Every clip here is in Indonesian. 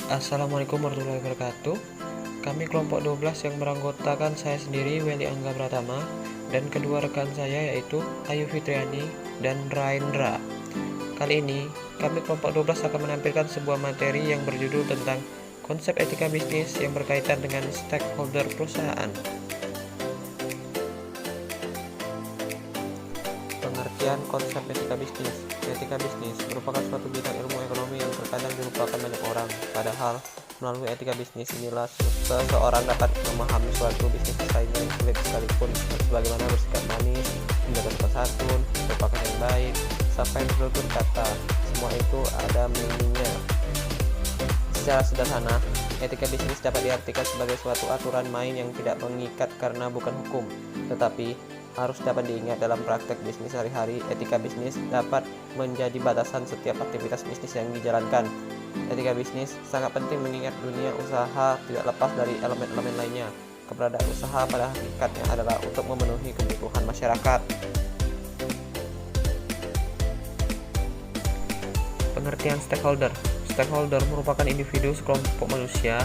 Assalamualaikum warahmatullahi wabarakatuh. Kami kelompok 12 yang beranggotakan saya sendiri, Weli Angga Pratama, dan kedua rekan saya yaitu Ayu Fitriani dan Raindra. Kali ini, kami kelompok 12 akan menampilkan sebuah materi yang berjudul tentang konsep etika bisnis yang berkaitan dengan stakeholder perusahaan. Pengertian konsep etika bisnis. Etika bisnis merupakan suatu bidang ilmu ekonomi yang terkadang dilupakan banyak orang. Padahal, melalui etika bisnis inilah seseorang dapat memahami suatu bisnis lainnya yang sulit sekalipun, sebagaimana bersikap manis, menjaga sopan santun, berpakaian yang baik, sampai bertutur kata. Semua itu ada meaningnya. Secara sederhana, etika bisnis dapat diartikan sebagai suatu aturan main yang tidak mengikat karena bukan hukum, tetapi harus dapat diingat dalam praktek bisnis sehari-hari. Etika bisnis dapat menjadi batasan setiap aktivitas bisnis yang dijalankan. Etika bisnis sangat penting mengingat dunia usaha tidak lepas dari elemen-elemen lainnya. Keberadaan usaha pada hakikatnya adalah untuk memenuhi kebutuhan masyarakat. Pengertian stakeholder. Stakeholder merupakan individu, sekelompok manusia,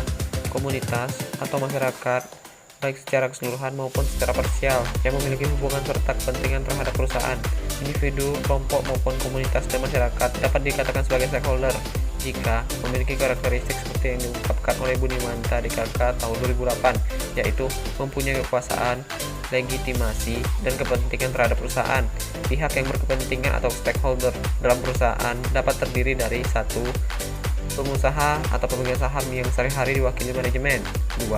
komunitas, atau masyarakat, baik secara keseluruhan maupun secara parsial, yang memiliki hubungan serta kepentingan terhadap perusahaan. Individu, kelompok maupun komunitas dan masyarakat dapat dikatakan sebagai stakeholder jika memiliki karakteristik seperti yang diungkapkan oleh Budimanto DKK tahun 2008, yaitu mempunyai kekuasaan, legitimasi, dan kepentingan terhadap perusahaan. Pihak yang berkepentingan atau stakeholder dalam perusahaan dapat terdiri dari 1. Pengusaha atau pemegang saham yang sehari-hari diwakili manajemen. 2.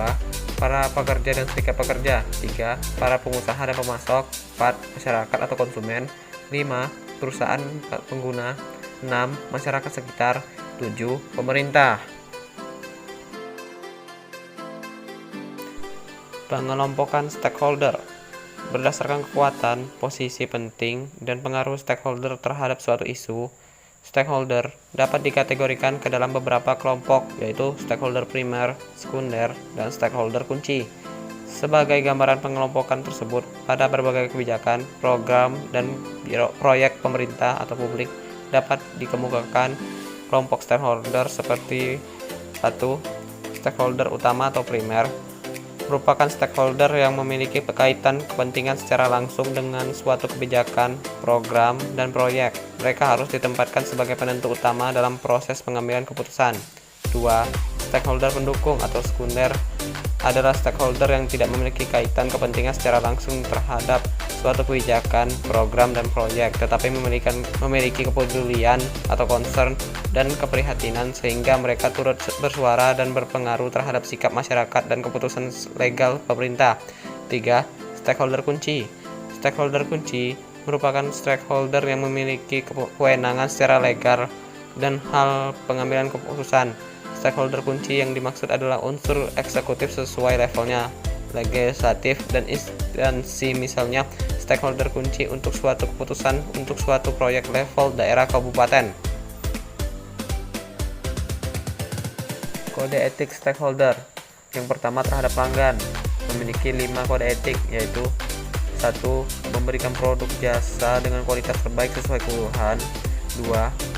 Para pekerja dan serikat pekerja. 3. Para pengusaha dan pemasok. 4. Masyarakat atau konsumen. 5. Perusahaan pengguna. 6. Masyarakat sekitar. 7. Pemerintah. Pengelompokan stakeholder berdasarkan kekuatan, posisi penting, dan pengaruh stakeholder terhadap suatu isu. Stakeholder dapat dikategorikan ke dalam beberapa kelompok, yaitu stakeholder primer, sekunder, dan stakeholder kunci. Sebagai gambaran pengelompokan tersebut, pada berbagai kebijakan, program, dan proyek pemerintah atau publik dapat dikemukakan kelompok stakeholder seperti 1. Stakeholder utama atau primer merupakan stakeholder yang memiliki kaitan kepentingan secara langsung dengan suatu kebijakan, program, dan proyek. Mereka harus ditempatkan sebagai penentu utama dalam proses pengambilan keputusan. 2. Stakeholder pendukung atau sekunder adalah stakeholder yang tidak memiliki kaitan kepentingan secara langsung terhadap suatu kebijakan, program, dan proyek, tetapi memiliki kepedulian atau concern dan keprihatinan sehingga mereka turut bersuara dan berpengaruh terhadap sikap masyarakat dan keputusan legal pemerintah. 3. Stakeholder kunci. Stakeholder kunci merupakan stakeholder yang memiliki kewenangan secara legal dan hal pengambilan keputusan. Stakeholder kunci yang dimaksud adalah unsur eksekutif sesuai levelnya, legislatif, dan instansi. Misalnya, stakeholder kunci untuk suatu keputusan untuk suatu proyek level daerah kabupaten. Kode etik stakeholder. Yang pertama terhadap pelanggan, memiliki 5 kode etik, yaitu 1. Memberikan produk jasa dengan kualitas terbaik sesuai kebutuhan. 2.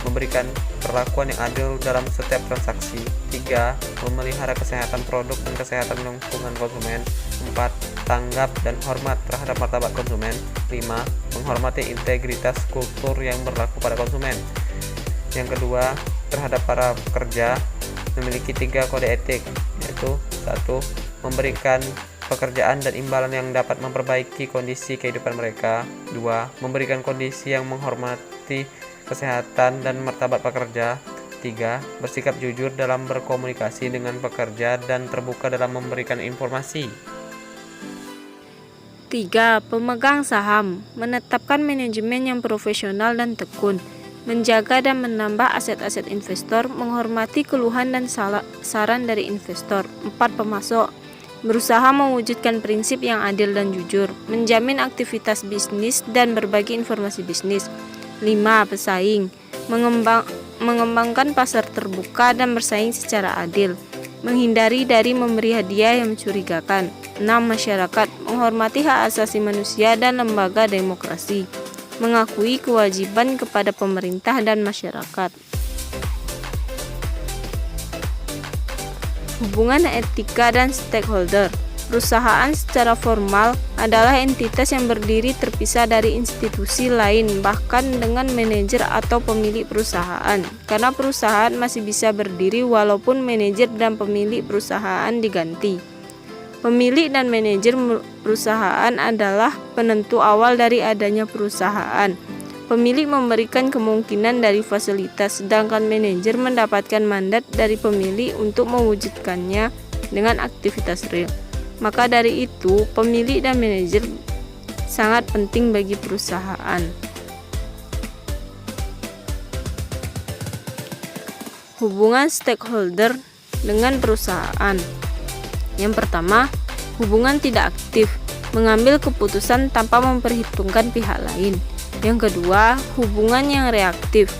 Memberikan perlakuan yang adil dalam setiap transaksi. 3. Memelihara kesehatan produk dan kesehatan lingkungan konsumen. 4. Tanggap dan hormat terhadap martabat konsumen. 5. Menghormati integritas kultur yang berlaku pada konsumen. Yang kedua, terhadap para pekerja, memiliki 3 kode etik, yaitu 1. Memberikan pekerjaan dan imbalan yang dapat memperbaiki kondisi kehidupan mereka. 2. Memberikan kondisi yang menghormati kesehatan dan martabat pekerja. 3. Bersikap jujur dalam berkomunikasi dengan pekerja dan terbuka dalam memberikan informasi. 3. Pemegang saham menetapkan manajemen yang profesional dan tekun, menjaga dan menambah aset-aset investor, menghormati keluhan dan saran dari investor. 4. Pemasok berusaha mewujudkan prinsip yang adil dan jujur, menjamin aktivitas bisnis dan berbagi informasi bisnis. 5. Pesaing mengembangkan pasar terbuka dan bersaing secara adil, menghindari dari memberi hadiah yang mencurigakan. 6. Masyarakat menghormati hak asasi manusia dan lembaga demokrasi, mengakui kewajiban kepada pemerintah dan masyarakat. Hubungan etika dan stakeholder. Perusahaan secara formal adalah entitas yang berdiri terpisah dari institusi lain, bahkan dengan manajer atau pemilik perusahaan. Karena perusahaan masih bisa berdiri walaupun manajer dan pemilik perusahaan diganti. Pemilik dan manajer perusahaan adalah penentu awal dari adanya perusahaan. Pemilik memberikan kemungkinan dari fasilitas, sedangkan manajer mendapatkan mandat dari pemilik untuk mewujudkannya dengan aktivitas real. Maka dari itu, pemilik dan manajer sangat penting bagi perusahaan. Hubungan stakeholder dengan perusahaan. Yang pertama, hubungan tidak aktif, mengambil keputusan tanpa memperhitungkan pihak lain. Yang kedua, hubungan yang reaktif,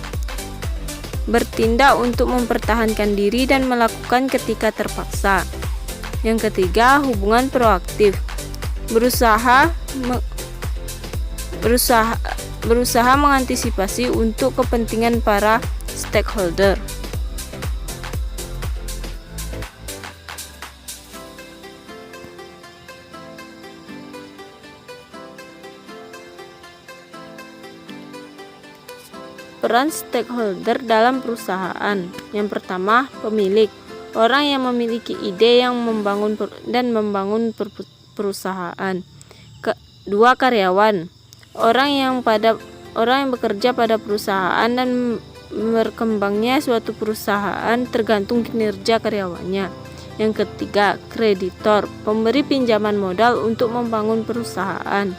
bertindak untuk mempertahankan diri dan melakukan ketika terpaksa. Yang ketiga, hubungan proaktif, berusaha mengantisipasi untuk kepentingan para stakeholder. Peran stakeholder dalam perusahaan. Yang pertama, pemilik. Orang yang memiliki ide yang membangun perusahaan. Kedua, karyawan. Orang yang bekerja pada perusahaan dan berkembangnya suatu perusahaan tergantung kinerja karyawannya. Yang ketiga, kreditor. Pemberi pinjaman modal untuk membangun perusahaan.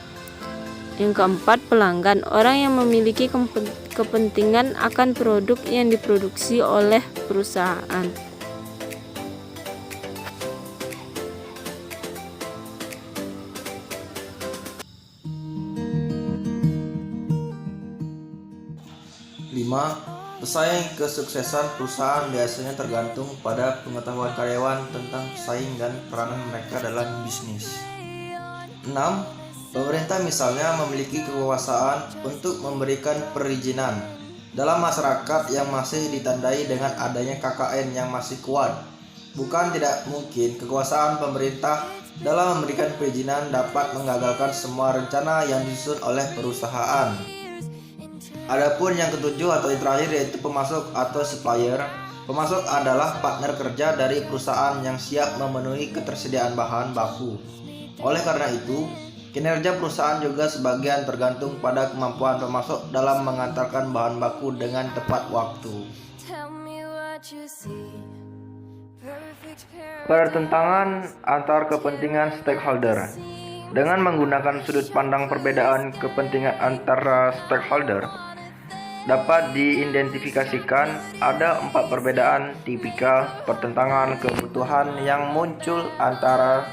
Yang keempat, pelanggan. Orang yang memiliki kepentingan akan produk yang diproduksi oleh perusahaan. Pesaing kesuksesan perusahaan biasanya tergantung pada pengetahuan karyawan tentang pesaing dan peranan mereka dalam bisnis. 6. Pemerintah misalnya memiliki kekuasaan untuk memberikan perizinan dalam masyarakat yang masih ditandai dengan adanya KKN yang masih kuat. Bukan tidak mungkin kekuasaan pemerintah dalam memberikan perizinan dapat menggagalkan semua rencana yang disusun oleh perusahaan. Adapun yang ketujuh atau yang terakhir yaitu pemasok atau supplier. Pemasok adalah partner kerja dari perusahaan yang siap memenuhi ketersediaan bahan baku. Oleh karena itu, kinerja perusahaan juga sebagian tergantung pada kemampuan pemasok dalam mengantarkan bahan baku dengan tepat waktu. Pertentangan antar kepentingan stakeholder. Dengan menggunakan sudut pandang perbedaan kepentingan antara stakeholder, dapat diidentifikasikan ada 4 perbedaan tipikal pertentangan kebutuhan yang muncul antara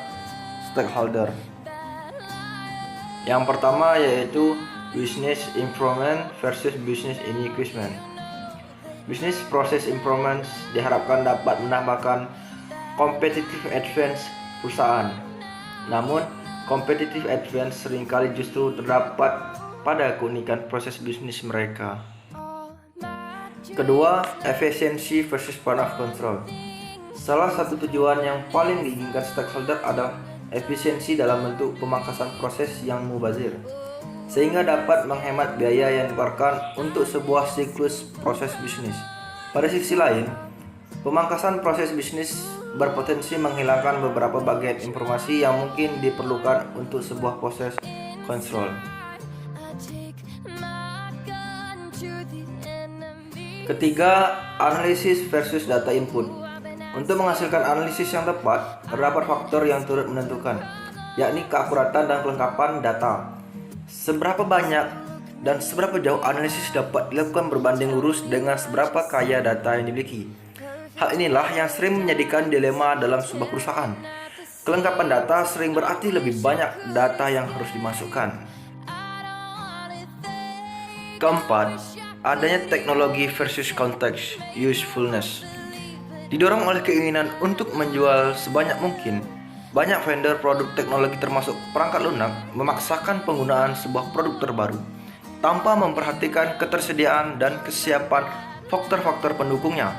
stakeholder. Yang pertama yaitu business improvement versus business engagement. Business process improvement diharapkan dapat menambahkan competitive advantage perusahaan. Namun, competitive advantage seringkali justru terdapat pada keunikan proses bisnis mereka. Kedua, efisiensi versus span of control. Salah satu tujuan yang paling diinginkan stakeholder adalah efisiensi dalam bentuk pemangkasan proses yang mubazir, sehingga dapat menghemat biaya yang dikeluarkan untuk sebuah siklus proses bisnis. Pada sisi lain, pemangkasan proses bisnis berpotensi menghilangkan beberapa bagian informasi yang mungkin diperlukan untuk sebuah proses kontrol. Ketiga, analisis versus data input. Untuk menghasilkan analisis yang tepat, terdapat faktor yang turut menentukan, yakni keakuratan dan kelengkapan data. Seberapa banyak dan seberapa jauh analisis dapat dilakukan berbanding lurus dengan seberapa kaya data yang dimiliki. Hal inilah yang sering menjadikan dilema dalam sebuah perusahaan. Kelengkapan data sering berarti lebih banyak data yang harus dimasukkan. Keempat, adanya teknologi versus konteks usefulness. Didorong oleh keinginan untuk menjual sebanyak mungkin, banyak vendor produk teknologi termasuk perangkat lunak memaksakan penggunaan sebuah produk terbaru tanpa memperhatikan ketersediaan dan kesiapan faktor-faktor pendukungnya.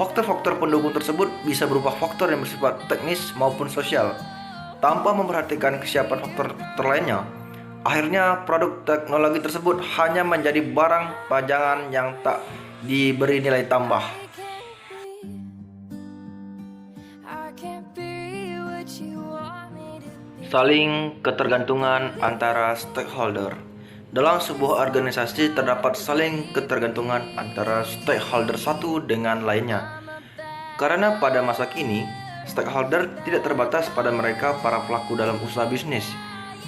Faktor-faktor pendukung tersebut bisa berupa faktor yang bersifat teknis maupun sosial. Tanpa memperhatikan kesiapan faktor-faktor lainnya, akhirnya produk teknologi tersebut hanya menjadi barang pajangan yang tak diberi nilai tambah. Saling ketergantungan antara stakeholder. Dalam sebuah organisasi terdapat saling ketergantungan antara stakeholder satu dengan lainnya. Karena pada masa kini, stakeholder tidak terbatas pada mereka para pelaku dalam usaha bisnis,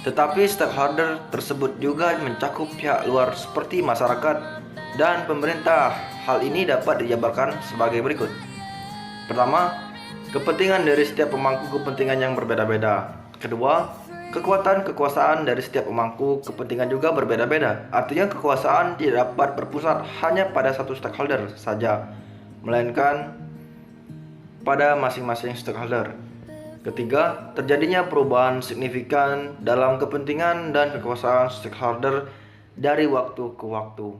tetapi stakeholder tersebut juga mencakup pihak luar seperti masyarakat dan pemerintah. Hal ini dapat dijabarkan sebagai berikut. Pertama, kepentingan dari setiap pemangku kepentingan yang berbeda-beda. Kedua, kekuatan kekuasaan dari setiap pemangku kepentingan juga berbeda-beda. Artinya kekuasaan tidak dapat berpusat hanya pada satu stakeholder saja, melainkan pada masing-masing stakeholder. Ketiga, terjadinya perubahan signifikan dalam kepentingan dan kekuasaan stakeholder dari waktu ke waktu.